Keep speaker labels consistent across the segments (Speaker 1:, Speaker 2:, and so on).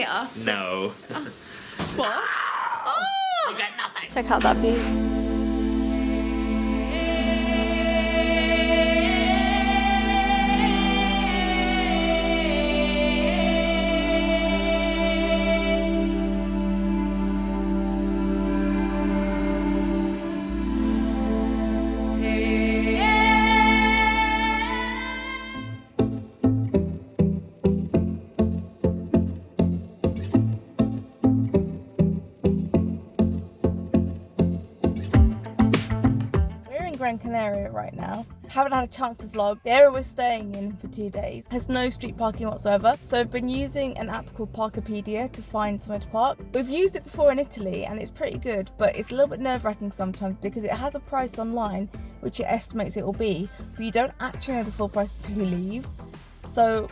Speaker 1: get us.
Speaker 2: No.
Speaker 1: What? Oh!
Speaker 2: You get nothing.
Speaker 1: Check out that view. Gran Canaria right now. Haven't had a chance to vlog. The area we're staying in for 2 days has no street parking whatsoever, so I've been using an app called Parkopedia to find somewhere to park. We've used it before in Italy and it's pretty good, but it's a little bit nerve-wracking sometimes because it has a price online which it estimates it will be, but you don't actually know the full price until you leave. So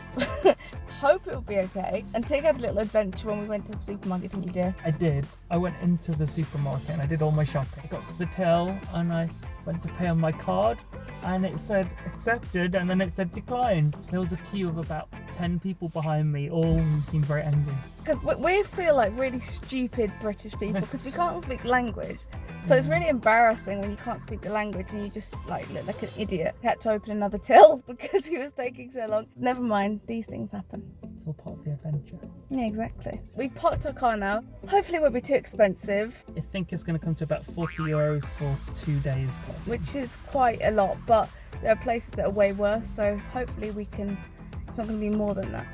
Speaker 1: hope it will be okay. And Tig had a little adventure when we went to the supermarket, didn't you, dear?
Speaker 3: I did. I went into the supermarket and I did all my shopping. I got to the till and I went to pay on my card and it said accepted and then it said declined. There was a queue of about 10 people behind me, all who seemed very angry.
Speaker 1: Because we feel like really stupid British people because we can't speak language. So it's really embarrassing when you can't speak the language and you just like look like an idiot. He had to open another till because he was taking so long. Never mind, these things happen.
Speaker 3: It's all part of the adventure.
Speaker 1: Yeah, exactly. We've parked our car now. Hopefully it won't be too expensive.
Speaker 3: I think it's going to come to about €40 for 2 days.
Speaker 1: Which is quite a lot, but there are places that are way worse, so hopefully it's not going to be more than that.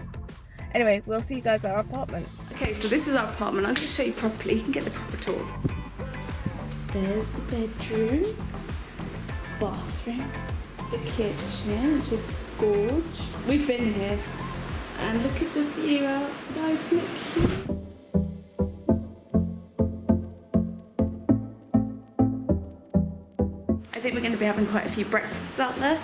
Speaker 1: Anyway, we'll see you guys at our apartment. Okay, so this is our apartment. I'm going to show you properly. You can get the proper tour. There's the bedroom, bathroom, the kitchen, which is gorge. We've been here, and look at the view outside, isn't it cute? I think we're going to be having quite a few breakfasts out there.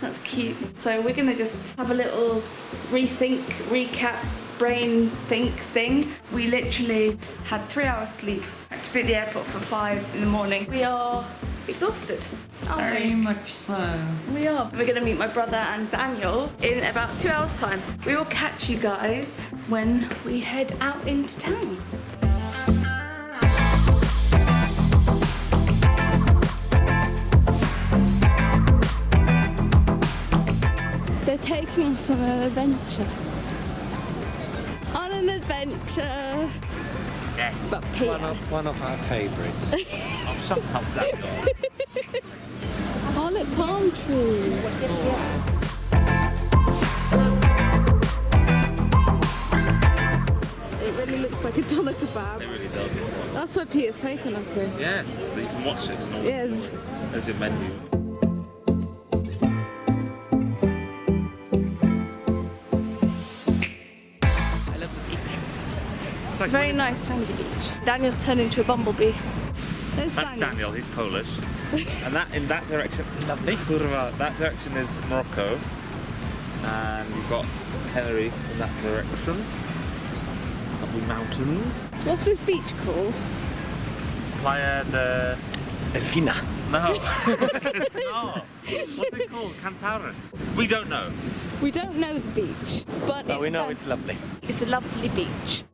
Speaker 1: That's cute. So we're going to just have a little rethink, recap, brain think thing. We literally had 3 hours sleep. Had to be at the airport for 5 in the morning. We are exhausted, aren't we?
Speaker 4: Very much so.
Speaker 1: We are. We're going to meet my brother and Daniel in about 2 hours time. We will catch you guys when we head out into town. They're taking us on an adventure. On an adventure.
Speaker 2: Yeah.
Speaker 1: But Peter.
Speaker 4: One of our favourites.
Speaker 2: Oh, shut up, Daniel.
Speaker 1: Oh, look, palm trees. It really looks like a doner kebab.
Speaker 2: It really does.
Speaker 1: That's why Peter's taken us here.
Speaker 2: Yes, so you can watch it. And all.
Speaker 1: Yes.
Speaker 2: There's your menu.
Speaker 1: It's a very nice sandy beach. Daniel's turned into a bumblebee. There's
Speaker 2: That's
Speaker 1: Daniel.
Speaker 2: Daniel, he's Polish. And that in that direction,
Speaker 4: Lovely.
Speaker 2: Kurwa, that direction is Morocco. And you've got Tenerife in that direction. Lovely mountains.
Speaker 1: What's this beach called?
Speaker 2: Playa de...
Speaker 4: Delfina.
Speaker 2: No. It's not. What's it called? Cantares. We don't know.
Speaker 1: We don't know the beach, but
Speaker 4: But we know it's lovely.
Speaker 1: It's a lovely beach.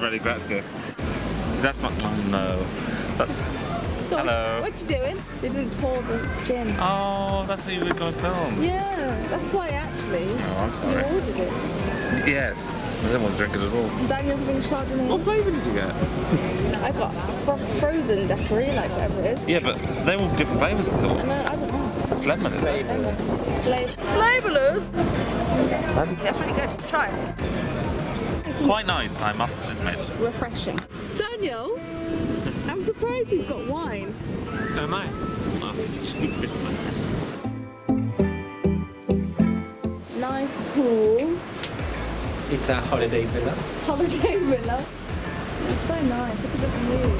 Speaker 2: Really grazie. So that's my... Oh no. That's... Hello.
Speaker 1: What you doing? They didn't pour the gin.
Speaker 2: Oh, that's what you were going to film.
Speaker 1: Yeah, that's why actually
Speaker 2: Oh, I'm
Speaker 1: you
Speaker 2: sorry.
Speaker 1: ordered it.
Speaker 2: Yes. I didn't want to drink it at all.
Speaker 1: Daniel's having Chardonnay.
Speaker 2: What flavour did you get?
Speaker 1: I got frozen daiquiri, like whatever it is.
Speaker 2: Yeah, but they were different flavours, I thought.
Speaker 1: No, I don't know.
Speaker 2: It's lemon, isn't it?
Speaker 1: Flavorless. That's really good. Try it.
Speaker 2: Quite nice, I must admit.
Speaker 1: Refreshing. Daniel, I'm surprised you've got wine.
Speaker 4: So am I.
Speaker 2: Oh, stupid.
Speaker 1: Nice pool.
Speaker 4: It's a holiday villa.
Speaker 1: Holiday villa. It's so nice. Look at the view.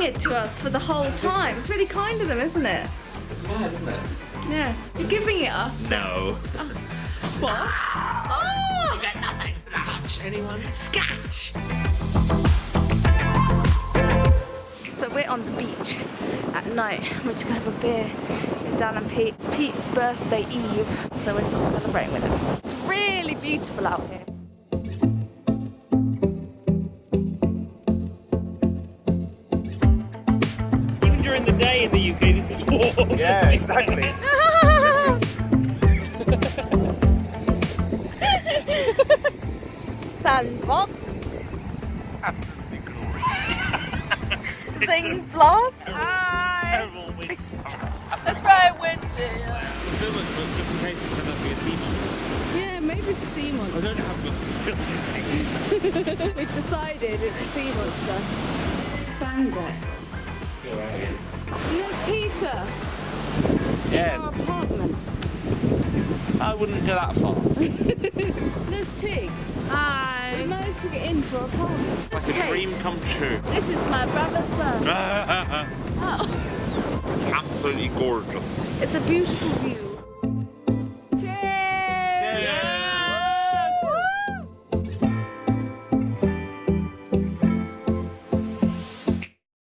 Speaker 1: it to us for the whole time. It's really kind of them, isn't it?
Speaker 2: It's mad, isn't it?
Speaker 1: Yeah. You're giving it us.
Speaker 2: No.
Speaker 1: What? Oh!
Speaker 4: You get nothing. Scotch, anyone?
Speaker 1: Sketch! So we're on the beach at night. We're just gonna have a beer with Dan and Pete. It's Pete's birthday eve, so we're sort of celebrating with him. It's really beautiful out here.
Speaker 3: Even during the day in the UK, this is warm.
Speaker 2: Yeah, exactly.
Speaker 1: Sandbox.
Speaker 2: Absolutely glorious.
Speaker 1: Zing blast.
Speaker 2: Terrible wind.
Speaker 1: It's very windy.
Speaker 2: Film it, but just in case it turns out to be a sea monster.
Speaker 5: Yeah, maybe it's a sea
Speaker 2: I
Speaker 5: monster.
Speaker 2: don't have much to film.
Speaker 5: We've decided it's a sea monster. Spandex. And there's Peter in
Speaker 2: Yes.
Speaker 5: our apartment.
Speaker 2: I wouldn't go that far.
Speaker 5: There's Tig. We
Speaker 1: Hi.
Speaker 5: managed to get into our apartment.
Speaker 2: Like a
Speaker 1: Kate.
Speaker 2: dream come true.
Speaker 1: This is my brother's birthday. Oh,
Speaker 2: Absolutely gorgeous.
Speaker 1: it's a beautiful view.